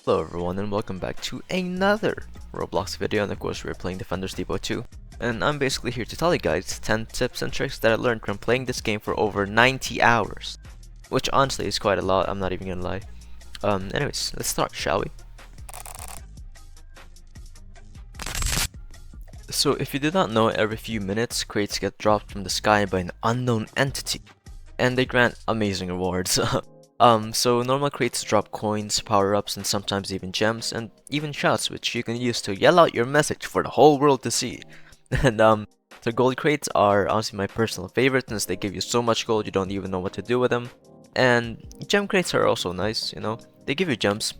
Hello everyone and welcome back to another Roblox video, and of course we're playing Defenders Depot 2. And I'm basically here to tell you guys 10 tips and tricks that I learned from playing this game for over 90 hours. Which honestly is quite a lot, I'm not even gonna lie. Anyways, let's start, shall we? So if you did not know, every few minutes crates get dropped from the sky by an unknown entity. And they grant amazing rewards. So normal crates drop coins, power-ups, and sometimes even gems, and even shots, which you can use to yell out your message for the whole world to see. And the gold crates are honestly my personal favorite, since they give you so much gold you don't even know what to do with them. And gem crates are also nice, you know, they give you gems.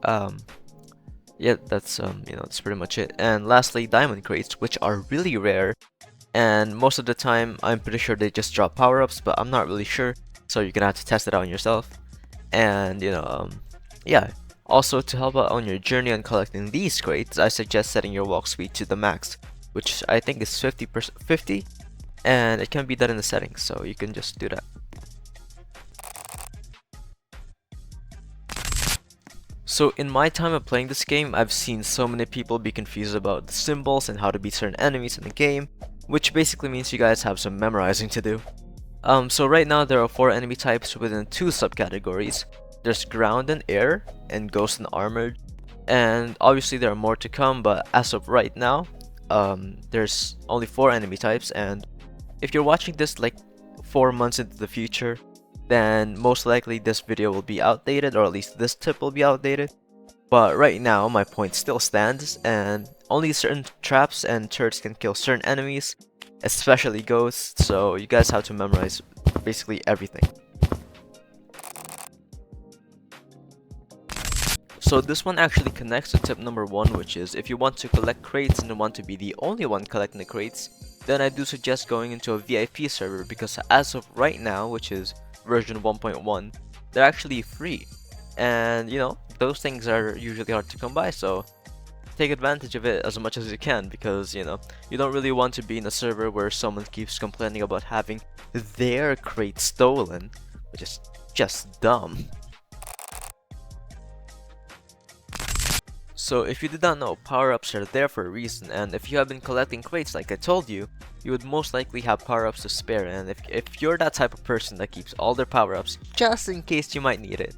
Yeah, that's that's pretty much it. And lastly, diamond crates, which are really rare, and most of the time I'm pretty sure they just drop power-ups, but I'm not really sure, so you're gonna have to test it out on yourself. And yeah, also to help out on your journey on collecting these crates, I suggest setting your walk speed to the max, which I think is 50%, and it can be done in the settings, so you can just do that. So in my time of playing this game, I've seen so many people be confused about the symbols and how to beat certain enemies in the game, which basically means you guys have some memorizing to do. So right now there are 4 enemy types within 2 subcategories. There's ground and air, and ghost and armored, and obviously there are more to come, but as of right now, there's only 4 enemy types, and if you're watching this like 4 months into the future, then most likely this video will be outdated, or at least this tip will be outdated. But right now my point still stands, and only certain traps and turrets can kill certain enemies, especially ghosts, so you guys have to memorize basically everything. So this one actually connects to tip number 1, which is if you want to collect crates and want to be the only one collecting the crates, then I do suggest going into a VIP server, because as of right now, which is version 1.1, they're actually free. And you know, those things are usually hard to come by, so take advantage of it as much as you can, because you know, you don't really want to be in a server where someone keeps complaining about having their crate stolen, which is just dumb. So if you did not know, power-ups are there for a reason, and if you have been collecting crates like I told you, you would most likely have power-ups to spare, and if you're that type of person that keeps all their power-ups just in case you might need it,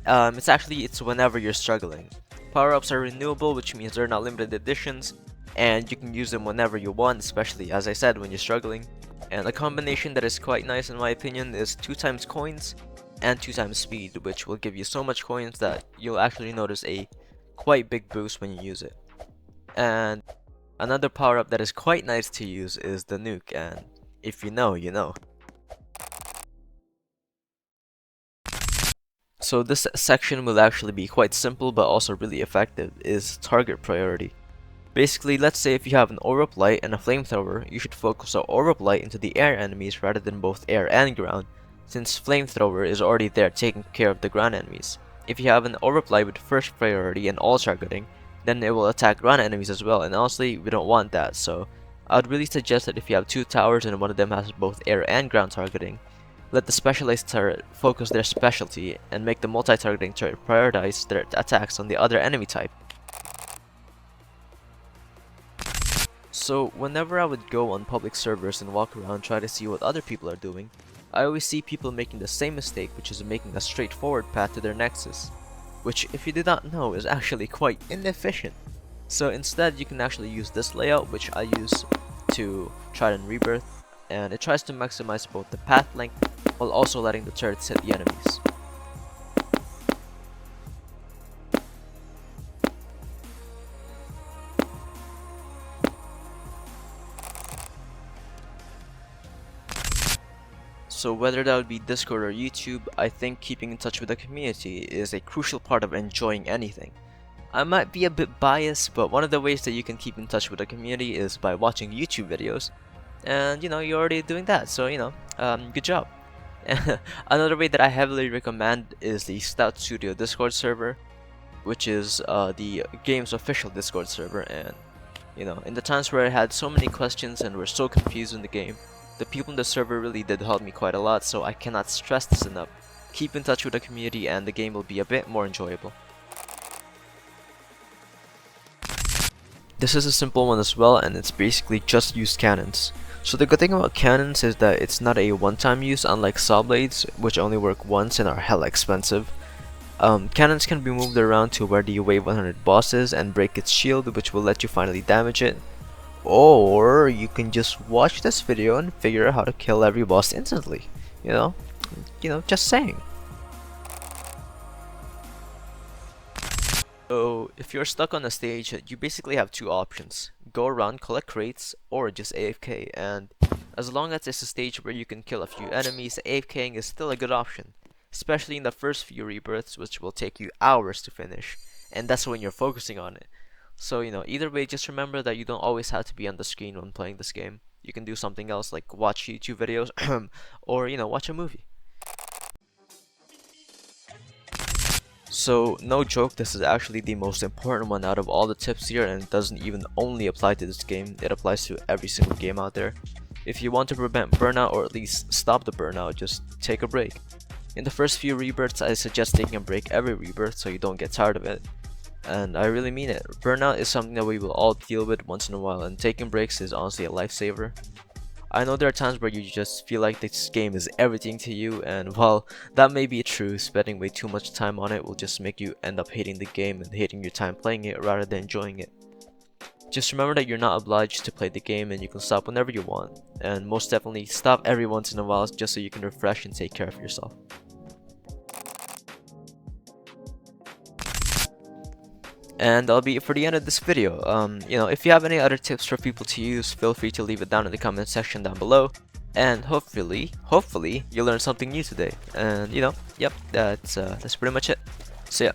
it's whenever you're struggling. Power-ups are renewable, which means they're not limited editions, and you can use them whenever you want, especially, as I said, when you're struggling. And a combination that is quite nice in my opinion is 2 times coins and 2 times speed, which will give you so much coins that you'll actually notice a quite big boost when you use it. And another power-up that is quite nice to use is the nuke, and if you know, you know. So this section will actually be quite simple but also really effective, is target priority. Basically, let's say if you have an orb light and a flamethrower, you should focus the orb light into the air enemies rather than both air and ground, since flamethrower is already there taking care of the ground enemies. If you have an orb light with first priority and all targeting, then it will attack ground enemies as well, and honestly we don't want that, so I would really suggest that if you have 2 towers and one of them has both air and ground targeting, let the specialized turret focus their specialty and make the multi-targeting turret prioritize their attacks on the other enemy type. So whenever I would go on public servers and walk around try to see what other people are doing, I always see people making the same mistake, which is making a straightforward path to their nexus, which if you did not know is actually quite inefficient. So instead you can actually use this layout, which I use to try and Rebirth, and it tries to maximize both the path length while also letting the turrets hit the enemies. So whether that would be Discord or YouTube, I think keeping in touch with the community is a crucial part of enjoying anything. I might be a bit biased, but one of the ways that you can keep in touch with the community is by watching YouTube videos. And you know, you're already doing that, so you know, good job. Another way that I heavily recommend is the Stout Studio Discord server, which is the game's official Discord server. And you know, in the times where I had so many questions and were so confused in the game, the people in the server really did help me quite a lot, so I cannot stress this enough. Keep in touch with the community and the game will be a bit more enjoyable. This is a simple one as well, and it's basically just use cannons. So the good thing about cannons is that it's not a one-time use, unlike saw blades, which only work once and are hella expensive. Cannons can be moved around to where the wave 100 boss is and break its shield, which will let you finally damage it. Or you can just watch this video and figure out how to kill every boss instantly. You know, just saying. So if you're stuck on a stage, you basically have two options: go around, collect crates, or just AFK. And as long as it's a stage where you can kill a few enemies, AFKing is still a good option, especially in the first few rebirths, which will take you hours to finish, and that's when you're focusing on it. So either way, just remember that you don't always have to be on the screen when playing this game. You can do something else like watch YouTube videos or watch a movie. So no joke, this is actually the most important one out of all the tips here, and it doesn't even only apply to this game, it applies to every single game out there. If you want to prevent burnout, or at least stop the burnout, just take a break. In the first few rebirths, I suggest taking a break every rebirth so you don't get tired of it. And I really mean it. Burnout is something that we will all deal with once in a while, and taking breaks is honestly a lifesaver. I know there are times where you just feel like this game is everything to you, and while that may be true, spending way too much time on it will just make you end up hating the game and hating your time playing it rather than enjoying it. Just remember that you're not obliged to play the game, and you can stop whenever you want, and most definitely stop every once in a while just so you can refresh and take care of yourself. And that'll be it for the end of this video. If you have any other tips for people to use, feel free to leave it down in the comment section down below. And hopefully you learned something new today. And yep, that's pretty much it. So yeah.